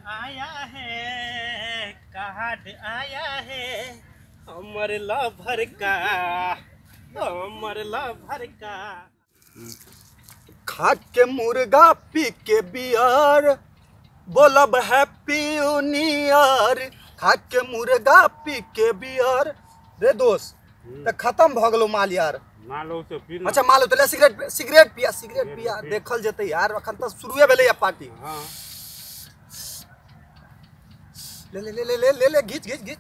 आया है, कार्ड आया है हमर लवर का, हमर लवर का। खा के मुर्गा पी के बियर बोलब हैप्पी न्यू ईयर। खा के मुर्गा पी के बियर रे दोस्त तो खत्म भ गेलो माल यार। मालो तो पी। अच्छा मालो तो ले सिगरेट पिया देखल जते यार। अखन त शुरुए भेले या पार्टी। हां ले ले ले ले ले ले ले घिच घिच घिच।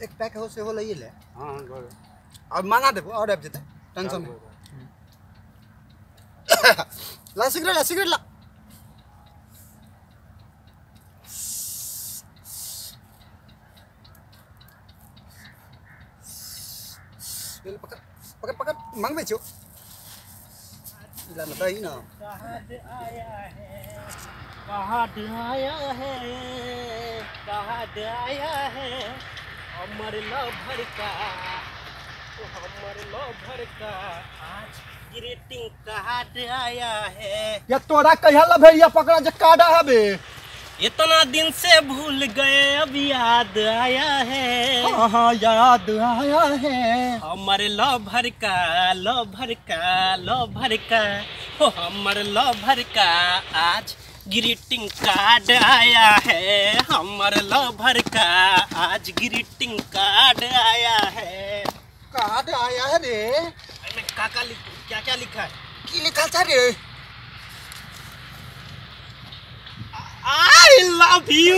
एक पैक हो से हो लइए ले। हां और मांगा देबो और आब जते टेंशन नहीं। ला सिगरेट ला। पकड़ पकड़ पकड़ मांग बेचो लाना दही ना। कार्ड आया है, कार्ड आया है, कार्ड आया है हमर लवर का, हमर लवर का। आज ग्रीटिंग कार्ड आया है। या तोरा कहिया ला भैया पकड़ा जे कार्ड हबे। इतना दिन से भूल गए अब याद आया है। हाँ याद आया है हमर लवर का, लवर का, लवर का, हो हमर लवर का। आज ग्रीटिंग कार्ड आया है हमर लवर का, आज ग्रीटिंग कार्ड आया है। कार्ड आया है रे। इसमें क्या क्या लिखा है? की लिखल छ रे? I love you।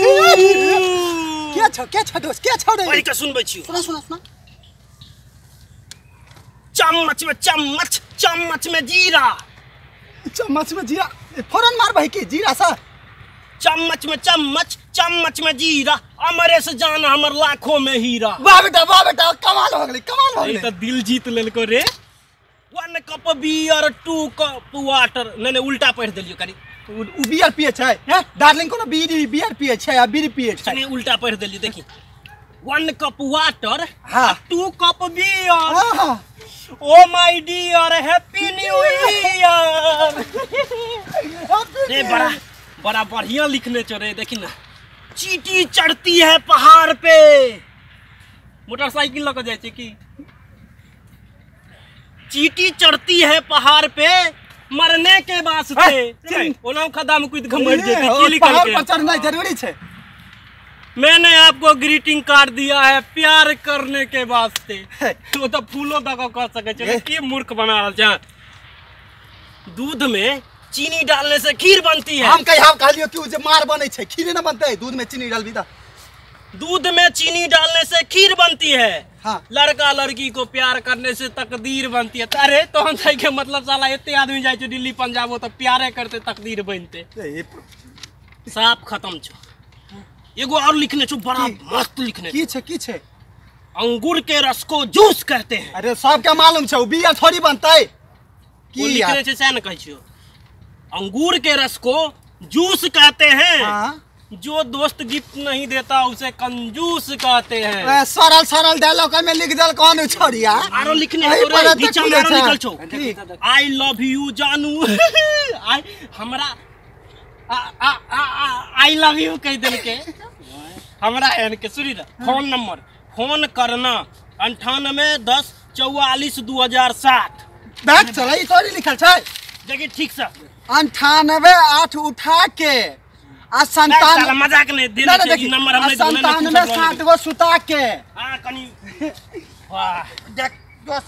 क्या छ दोस्त क्या छ रे? पढ़ के सुनबै छी। सुना। चम्मच में चम्मच, चम्मच में जीरा, चम्मच में जीरा फौरन मार भाई के जीरा सा। चम्मच में चम्मच, चम्मच में जीरा, अमरे से जान हमर लाखों में हीरा। वाह बेटा कमाल हो गेलै। तो दिल जीत लेलको रे। 1 कप बियर 2 कप वाटर। नहीं उल्टा पढ़ देलियो कनी। उ बियर पिए छै हैं डार्लिंग कोनो बियर पिए छै आ बीड़ी पिए छै। नहीं उल्टा पढ़ देलियो देखी। 1 कप वाटर, हाँ 2 कप बियर। हां oh my dear happy new year. रे बड़ा बढ़िया लिखने चो रे। देखी ना चींटी चढ़ती है पहाड़ पे। मोटरसाइकिल लेकर जाए की चींटी चढ़ती है पहाड़ पे मरने के वास्ते। ओना खदा में कूद के मर जेती। की लिखल पहाड़ के? पर चढ़ना जरूरी छै। मैंने आपको ग्रीटिंग कार्ड दिया है प्यार करने के वास्ते। तो तो फूलों तक कर सके छै। की मूर्ख बना रहल छै। दूध में चीनी डालने से खीर बनती है। हम कहलियो कि जे मार बनै छै खीर न बनतै। दूध में चीनी डालबी त दूध में चीनी डालने से खीर बनती है। हाँ लड़का लड़की को प्यार करने से तकदीर बनती है। अरे तो हम सही के मतलब साला इतने आदमी जाए दिल्ली पंजाब तो प्यारे करते तकदीर बनते। साफ खत्म छो। एगो और लिखने छो बड़ा मस्त लिखने। की छै? अंगूर के रस को जूस कहते हैं। अरे सब क्या मालूम छै बियर थोड़ी बनतै। की लिखने छै से न कहै छियो। अंगूर के रस को जूस कहते हैं। हां जो दोस्त गिफ्ट नहीं देता उसे कंजूस कहते हैं। सरल डायलॉग में लिख देल कौन छोड़िया। आरो लिखने है तो रे नीचा में आरो निकल छो। आई लव यू जानू। आई हमरा आई लव यू कह देल के हमरा एन के सुनी रे। फोन नंबर फोन करना 98 10 44 2007। बैठ चला ई तोरी लिखल छै। देखिए ठीक से 98 8 उठा के आ 97 मजाक नहीं देने चाहिए नंबर हमने 97 7 गो सुता के। हां कनी वाह देख बस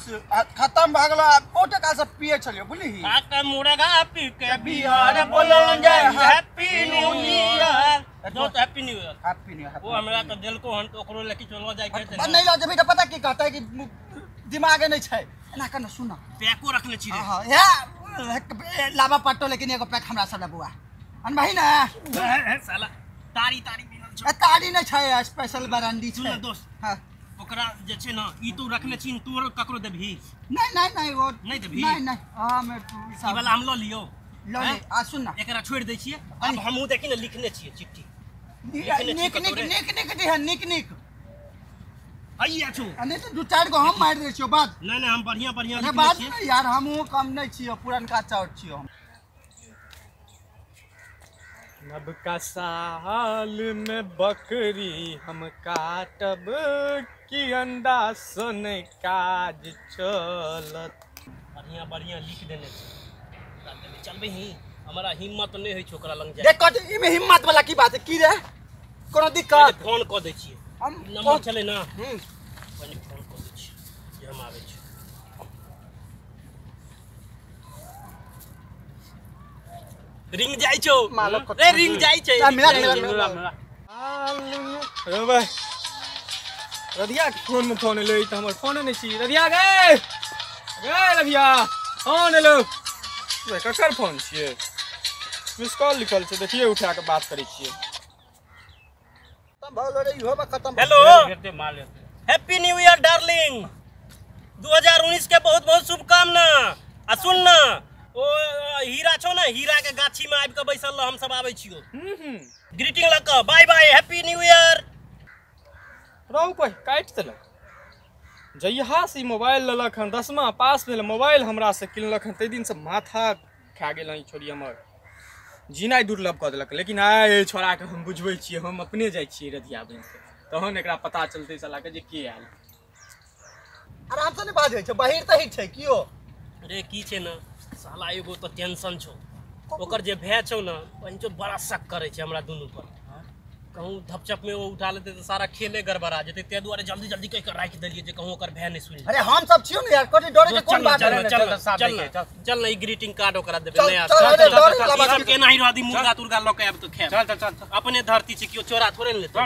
खत्म भ गेलो। ओटे का से पिए छलियो बुझली। आ के मुर्गा पी के बिहार बोलन जाय हैप्पी न्यू ईयर। दोस्त हैप्पी न्यू ईयर। वो हमरा तो दिल को हन तो ओकरो लेके चलो जाय के नहीं ला जब पता की कहता है कि दिमाग नहीं छै। एना कन सुना पैको रखने छी। हां या लावा पट्टो लेकिन एगो पैक हमरा सब बुआ अन भाई ना। साला तारी मिलल छ। तारी नहीं छै स्पेशल ब्रांडी छै। सुन दोस्त हां ओकरा जे छै ना ई तू रखने छी तू ककरो देबही? नहीं वो नहीं देबही? नहीं हां मैं ई वाला हम ल लियो। लो ले आ सुन ना एकरा छोड़ दै छियै। अब हमहू देखि न लिखने छियै चिट्ठी। निक आइया छु। अने तो 2-4 गो हम मार दे छियो बाद। नहीं हम बढ़िया अरे बात नहीं यार हमहू कम नहीं छियो पुरनका चाउर छियो हम। नबका साल में बकरी हम काटब की अंडा सोने काज चलत। बढ़िया बढ़िया लिख देने चलबे ही हमारा हिम्मत नहीं है छोकरा लंग जाए। देख कत इमे हिम्मत वाला की बात है की रे कोनो दिक्कत फोन क दै छियै हम नंबर चले ना पहले फोन क दै छियै जे हम आबै छी। रिंग जाई छौ रे रिंग जाई छै मेरा अरे भाई रधिया के फोन में फोन एलो त हमर फोन नहीं छी। रधिया गे रधिया फोन एलो ककर फोन छियै मिस कॉल लिखल छै देखिए उठा के बात करै छियै। खत्म भऽ गेल रे इहो बा खत्म। Hello happy new year darling 2019 के बहुत बहुत शुभकामना। आ सुन ना ओ हीरा छौ ना हीरा के गाछी में आबि के बैसल रह हम सब आबै छियो। ग्रीटिंग लग के bye bye happy new year. रहू पे काटि देलक जहिया से मोबाइल लेलक हन 10मा पास भेल मोबाइल हमरा से किनलक हन तै दिन से माथा खा गेल ई छोड़ी हमर जीनाइ दुर्लभ कऽ देलक। लेकिन आइ छोड़ा के हम बुझबै छियै हम अपने जाइ छियै रधिया बनि के तहन एकरा पता चलतै साला के जे के आयल। आराम से नहीं बाजै छै बहिर तहिर छै कियो रे की छै ना साला एगो तो टेंशन छौ ओकर जे भै छौ ना वही जो बड़ा शक करे छै हमरा दुनू पर। कहूँ धपचप में वो उठा लेते तो सारा खेले गड़बड़ा जेते ते दुआरे जल्दी जल्दी कह के राख देलिए जे कहूँ ओकर भै नहीं सुनि। अरे हम सब छियो ने यार कथि डरे के कोन बात है। चल ना ई ग्रीटिंग कार्ड ओकरा देबे चल, नया चल, चल, चल, चल, ई सब के नहीं रहदी मुर्गा तुर्गा ल के आब तो खाए। चल चल चल अपने धरती छै कियो चोरा थोड़े न लेते।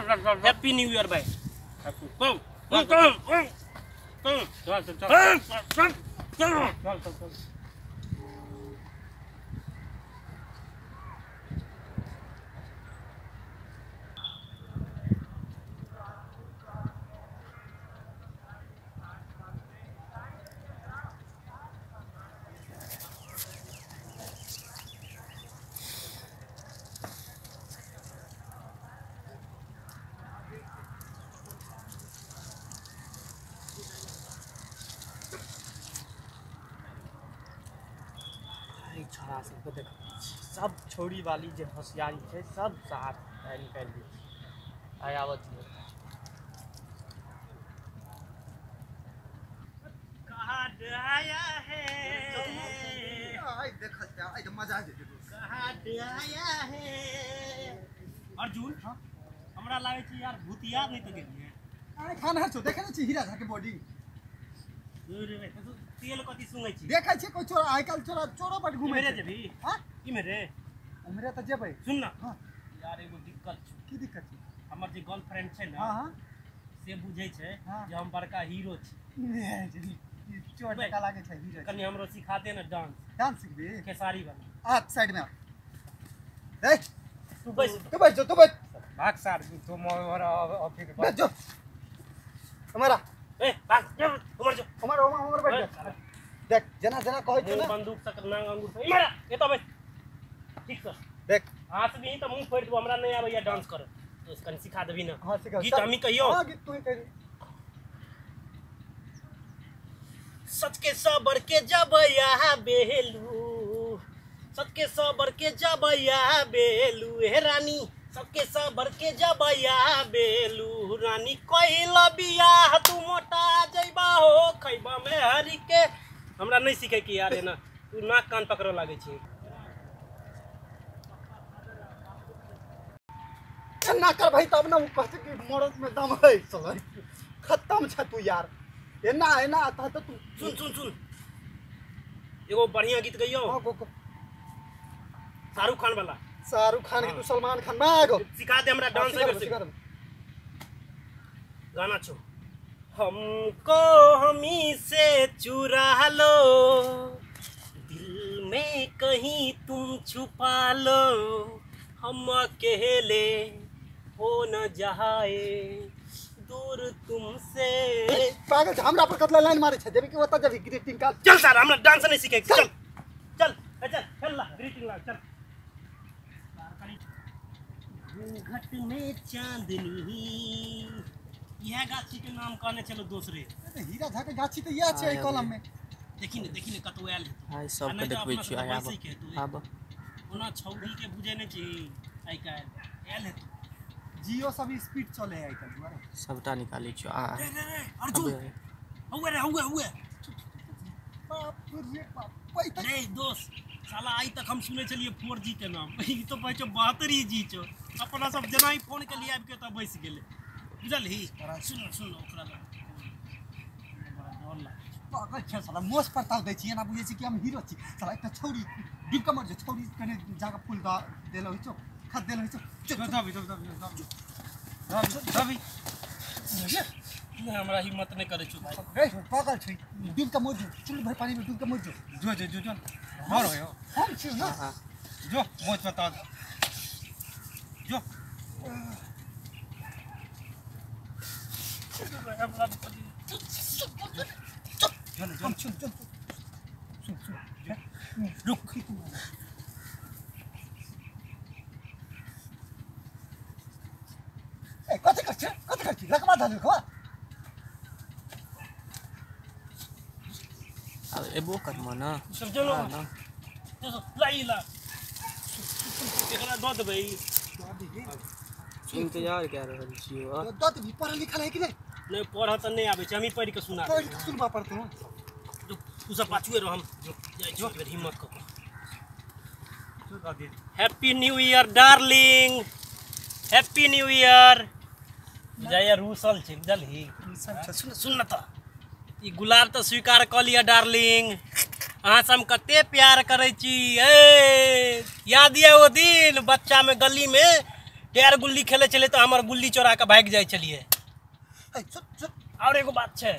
हैप्पी न्यू ईयर भाई। चल छोड़ा सबके देख सब छोड़ी वाली जे होशियारी छै सब साथ निकाल दी आय आवत कार्ड आया है आई देखत आई त मजा आ जेतै। कार्ड आया है अर्जुन हमरा लागे छै यार भूतिया नहीं तो गेलिए। अरे खाना छौ देखे न छी हीरा झा के बॉडी रे भाई तू तेल कथि सुनै छी देखै छी कोई चोरा आइ काल चोरो बड घुमै मेरे छै। जेबी हां ई मेरे हमरे त जेबै सुन ना हां यार एगो दिक्कत छै। की दिक्कत छै। हमर जे गर्लफ्रेंड छै ना हां हां से बुझै छै हाँ। जे हम बड़का हीरो छी। चोट का लागे छै हीरा कनी हमरो सिखा दे ना डांस डांस सीखबी खेसारी वाला। आ साइड में ए तू बैठ तू बैठ भाग सार तो मोर ऑफिस बैठ जो हमारा ए भाग उमर जो हमारा बैठ जा। देख जना जना कहै छै ना बंदूक तक नांग अंगूर से मारा ए तो बैठ ठीक कर देख हाथ भी तो मुंह फोड़ दो हमरा नहीं आबैया डांस कर तो इसका सिखा देबी ना। हां सिखा गीत हमी कहियो हां गीत तू ही कह सच के सबर के जबया बेलू सच के सबर के जबया बेलू हे रानी सबके सबर के जबया बेलू रानी कहिला बियाह तू मोटा जइबा हो खइबा में हरी के हमरा नहीं सीखे कि यार है ना तू नाक कान पकड़ लागे छी। ना कर भाई तब ना कहते कि मरद में दम है साला खत्म छ तू यार एना आता तो तू सुन एगो बढ़िया गीत गइयो शाहरुख खान वाला शाहरुख खान की तू सलमान खान मांगो सिखा दे हमरा डांस सिखा दे गाना छो हमको हमी से चुरा लो दिल में कहीं तुम छुपा लो हम अकेले हो न जाए दूर तुमसे। पागल हमरा पर कतला लाइन मारे छ जेबी कि ओता जेबी ग्रीटिंग कार्ड चल सर हमरा डांस नहीं सीखे चल चल चल ला ग्रीटिंग ला चल घूंघट में चांदनी यह गाछी के नाम कहने चलो दूसरे हीरा झा के गाछी त यह छै कलम में देखी ने कतौ आयल आइ सब के देखबै छी आइ आब ओना छौरी के बुझे नहीं छी आई का आयल है जियो सब स्पीड चले है आइकन दुआरे सबटा निकाली छो आ रे अर्जुन हुए रे हुए बाप रे बाप पैसा रे दोस्त साला आई तक हम सुने चलिए 4G के नाम ई तो पाछो 72G छो अपना सब जना ही फोन के लिए आबि के त बैस गेले बुझलही सुन ओकरा डर लागे पागल छै साला मोस प्रताप दै छी ना बुझै छी कि हम हीरो छी साला एकटा छौरी डिबका मर जे छौरी कने जाके फूल दा देलो होइ छो खा देलो होइ छो दबी नहीं हमरा हिम्मत नहीं करे छु भाई रे पागल छै डिबका मर जो चुल भर पानी में डिबका मर जो जो मार हो हम छी ना जो मौत बता जो हम चल रुक ए कति करछ लकमा धानु खवा अब एबो करमा ना सब चलो ना लाइला एकरा दो दे भाई इंतजार कर रहल छियो दत भी पढ़ा लिखल है कि नहीं पढ़ा त नहीं आबे छ हमी पढ़ के सुना पढ़ के सुनबा पड़तो तू सब पाछुए रह हम जाय जो हिम्मत को happy new year darling happy new year जाय रूसल छै बुझलही सुन न त ई गुलाब त स्वीकार क लिया डार्लिंग अहाँ से हम कते प्यार करे छी ए याद ये वो दिन बच्चा में गली में टेर गुल्ली खेले चले तो हमर गुल्ली चोरा के भाग जाय चलिए और एगो बात छै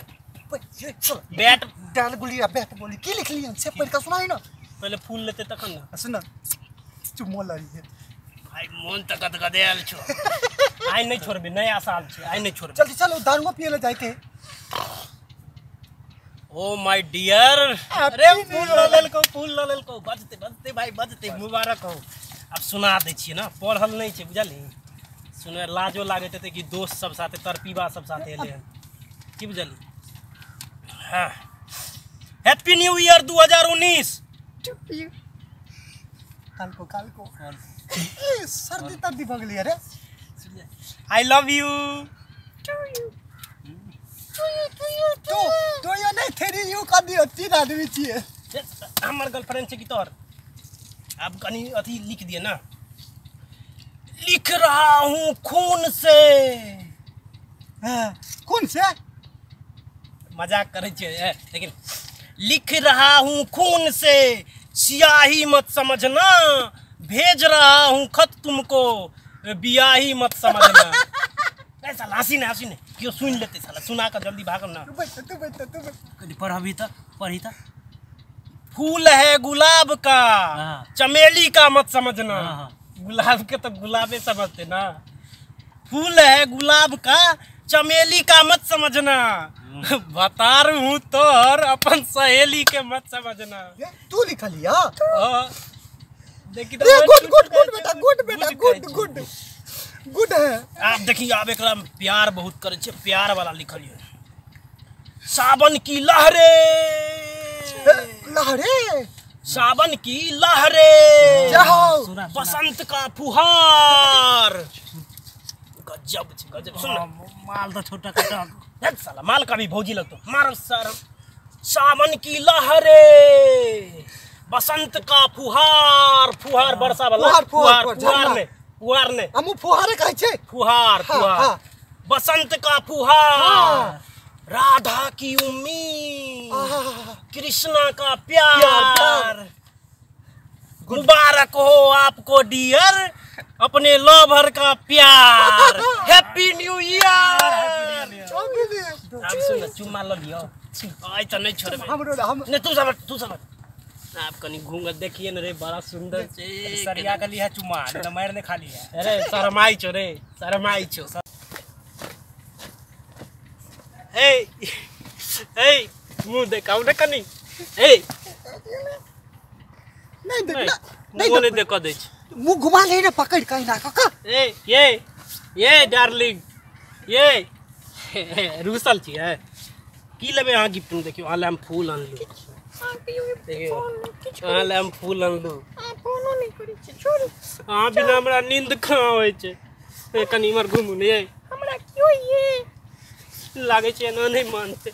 बैट डाल गुलिया बैट बोली की लिख लियन से पढ़ के सुनाई ना पहले फूल लेते तखन ना सुन चुम्मो लड़ी है भाई मन तक गदगदेल छो आई नहीं छोड़बे नया साल छै आई नहीं छोड़बे जल्दी चलो दारू पिए ले जाए के ओ माय डियर अरे फूल ललेल को बजते भाई बजते मुबारक हो अब सुना दे छी ना पढ़ल नहीं छै बुझली सुने लाजो लागत हेते कि दोस्त सब साथे तरपीबा सब साथे एले की बुझली हां हैप्पी न्यू ईयर 2019 काल को ए सर्दी तर्दी भगली अरे आई लव यू तो ये नहीं थेरी यू कर दियो तीन आदमी छिए हमर गर्लफ्रेंड छै कि तोर अब कनी अथी लिख दिए ना लिख रहा हूँ खून से कौन से मजाक करे छे लेकिन लिख रहा हूँ खून से स्याही मत समझना भेज रहा हूँ खत तुमको बियाही मत समझना ऐसा हंसी ने क्यों सुन लेते साला सुना कर जल्दी भागम ना तू बैठ पढ़ी था फूल है गुलाब का चमेली का मत समझना गुलाब के तो गुलाबे समझते ना फूल है गुलाब का चमेली का मत समझना बता रहा हूँ तोर अपन सहेली के मत समझना तू लिख लिया देखी गुड है आप देखिए आप एक प्यार बहुत करे छे प्यार वाला लिखलिए सावन की लहरे बसंत का फुहार गजब सुन माल तो छोटा साला माल का भी भौजी लगतो मार सर सावन की लहरे बसंत का फुहार वर्षा वाला फुहार ने हम फुहारे कहै छै फुहार बसंत का फुहार राधा की उम्मीद कृष्णा का प्यार मुबारक हो आपको डियर अपने लवर का प्यार हैप्पी न्यू ईयर आप सुन चुम्मा ल लियो आई त नहीं छोड़बे नहीं तू सब आप कनी घूंघट देखिए न रे बड़ा सुंदर छे सरिया के लिए चुम्मा न मार ने खाली है अरे शरमाई छो ए मुंह देखाओ न कनी ए नहीं देखो दे मुंह घुमा ले रे पकड़ कहीं ना काका ये डार्लिंग ये रूसल छी है की लेबे अहाँ गिफ्ट में देखियो आले हम फूल आनलू देखियो आले हम फूल आनलू नहीं करी छे छोड़ हां बिना हमरा नींद कहां होय छे ए कनी इमर घुमू ने हमरा क्यों ये लागे छे ना नहीं मानते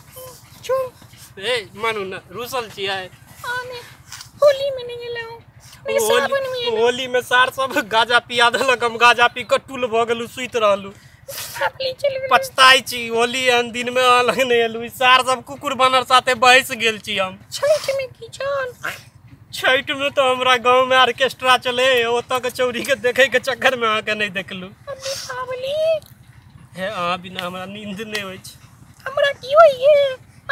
छोड़ ए मानू ना रुसल छियै आने होली में नहीं गेलौ नहीं सावन में होली में सार सब गाजा पिया देलक हम गाजा पी के टूल भ गेलु सुइत रहलु पछताई छी होली एहन दिन में अलग नहीं एलु सार सब कुकुर बानर साथे बहस गेल छी हम छठ में की जान छठ में तो हमरा गांव में ऑर्केस्ट्रा चले ओतऽ के चौरी के देखे के चक्कर में आके नहीं देखलु दीपावली हे आ बिना हमरा नींद नहीं होय छै हमरा की होय ये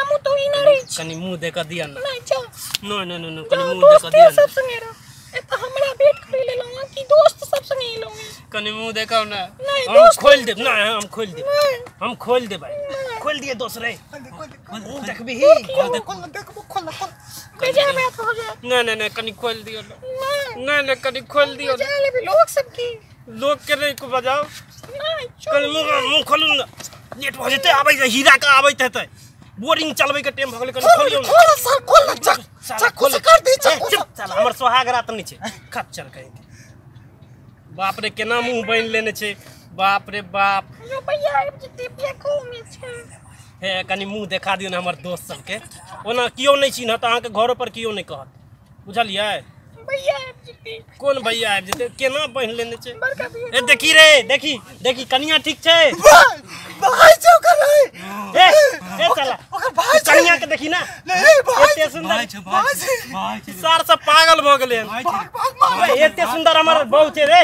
हमू तो ही ना रही कनी मुंह देख दिया ना नहीं जा नो नो नो नो कनी मुंह देख दिया सब संगे रह ए तो हमरा वेट करे ले लवा की दोस्त सब संगे लोगे कनी मुंह देखाओ ना नहीं, हम दोस्त खोल दे ना हम खोल दे नहीं हम खोल दे भाई खोल दिए दूसरे मुंह देखबी खोल देखबो खोल बेजा में तो हो जा नहीं नहीं नहीं कनी खोल दियो नहीं नहीं कनी खोल दियो जा ले भी लोग सब की लोग के नहीं को बजाओ नहीं कनी मुंह खोलू ना लेट हो जते आबै हीरा का आबै हेतै बोरिंग चलबै के टाइम भ गेलै कनी खोलियो ना थोड़ा सा खोल ना चक खोल कर दे चक चल हमर सोहाग रात नहीं छे खच्चर कहीं बाप रे केना मुंह बन लेने छे बाप रे बाप यो भैया जिते पिया को में छे हे कनी मुंह देखा दियो ना हमर दोस्त सबके ओना कियो नहीं चिन्हत अहाँ के घरो पर कियो नहीं कहत बुझलियै भैया जिते कौन भैया आबि जेते केना बन लेने छे बड़का भैया ए देखी रे देखी कनिया ठीक छे भाई चौ कर रहे ए चला ओकर भाई कनिया के देखी ना नहीं भाई एते सुंदर भाई सार सब पागल भ गेले भाग एते सुंदर हमर बहू छे रे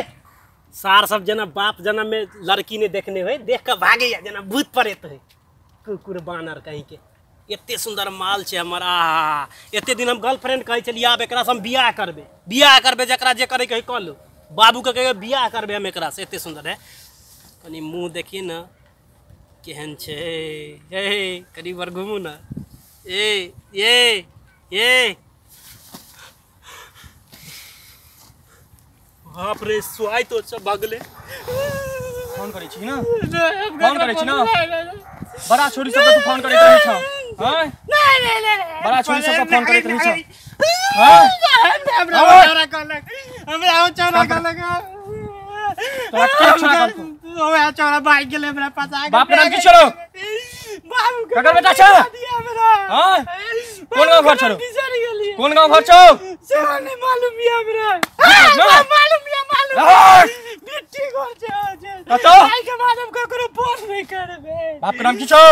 सार सब जना बाप जन्म में लड़की ने देखने होय देख के भागे या जना भूत परेत है कुकुर बानर कहीं के एते सुंदर माल छे हमर आ एते दिन हम गर्लफ्रेंड कहै छलियै आब एकरा से हम बियाह करबे जकरा जे करे के कह लो बाबू के कहे बियाह करबे हम एकरा से एते सुंदर है कनी मुंह देखी ना केहन छे ए कनी बार घुमू ना ए बाप रे सुआई तो सब भगले फोन करै छी ना फोन करै छी ना बड़ा छोरी सब तू फोन करैत रहै छ हां नहीं बड़ा छोरी सब फोन करैत रहै छ हां हमरा चौरा कहलक तो क्या छा कर ओए चौरा भाई गेले हमरा पास आ बाप रे की छोरो बाबू ककर बेटा छ हां कौन गांव घर छोरो कौन गांव घर छौ से नहीं मालूम है हमरा मालूम बिट्टी घर छ तो भाई के बाद हम ककरो फोन नहीं करबे बाप के नाम की छौ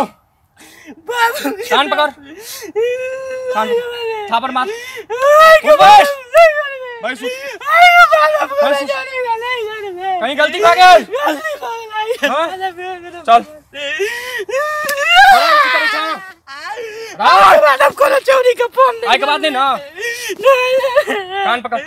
बाबू कान पकड़ कान थापर मार बस भाई सुन नहीं कहीं गलती खा गया चल मैडम को चोरी का फोन आई के बात नहीं ना कान पकड़